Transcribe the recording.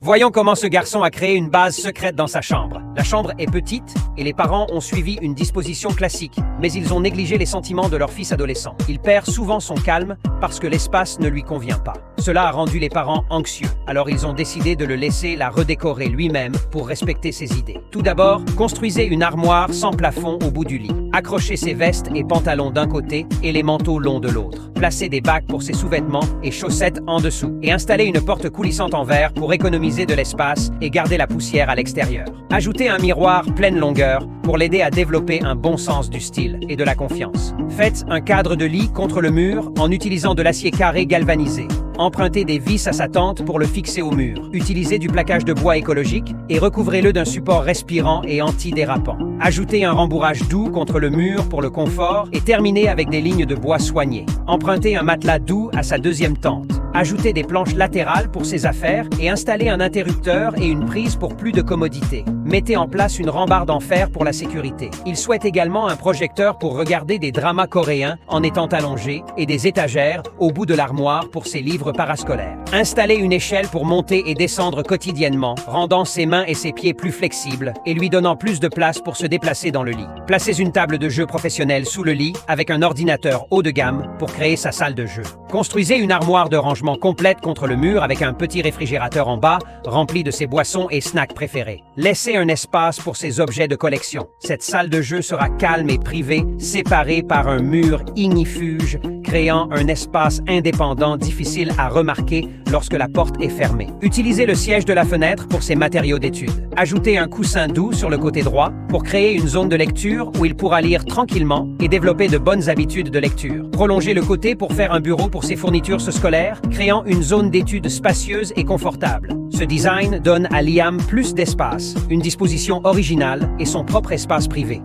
Voyons comment ce garçon a créé une base secrète dans sa chambre. La chambre est petite et les parents ont suivi une disposition classique, mais ils ont négligé les sentiments de leur fils adolescent. Il perd souvent son calme parce que l'espace ne lui convient pas. Cela a rendu les parents anxieux, alors ils ont décidé de le laisser la redécorer lui-même pour respecter ses idées. Tout d'abord, construisez une armoire sans plafond au bout du lit. Accrochez ses vestes et pantalons d'un côté et les manteaux longs de l'autre. Placez des bacs pour ses sous-vêtements et chaussettes en dessous. Et installez une porte coulissante en verre pour économiser de l'espace et garder la poussière à l'extérieur. Ajoutez un miroir pleine longueur pour l'aider à développer un bon sens du style et de la confiance. Faites un cadre de lit contre le mur en utilisant de l'acier carré galvanisé. Empruntez des vis à sa tente pour le fixer au mur. Utilisez du plaquage de bois écologique et recouvrez-le d'un support respirant et antidérapant. Ajoutez un rembourrage doux contre le mur pour le confort et terminez avec des lignes de bois soignées. Empruntez un matelas doux à sa deuxième tente. Ajoutez des planches latérales pour ses affaires et installez un interrupteur et une prise pour plus de commodité. Mettez en place une rambarde en fer pour la sécurité. Il souhaite également un projecteur pour regarder des dramas coréens en étant allongé et des étagères au bout de l'armoire pour ses livres parascolaires. Installez une échelle pour monter et descendre quotidiennement, rendant ses mains et ses pieds plus flexibles et lui donnant plus de place pour se déplacer dans le lit. Placez une table de jeu professionnelle sous le lit avec un ordinateur haut de gamme pour créer sa salle de jeu. Construisez une armoire de rangement complète contre le mur avec un petit réfrigérateur en bas rempli de ses boissons et snacks préférés. Laissez un espace pour ses objets de collection. Cette salle de jeu sera calme et privée, séparée par un mur ignifuge, créant un espace indépendant difficile à remarquer lorsque la porte est fermée. Utilisez le siège de la fenêtre pour ses matériaux d'études. Ajoutez un coussin doux sur le côté droit pour créer une zone de lecture où il pourra lire tranquillement et développer de bonnes habitudes de lecture. Prolongez le côté pour faire un bureau pour ses fournitures scolaires, créant une zone d'études spacieuse et confortable. Ce design donne à Liam plus d'espace, une disposition originale et son propre espace privé.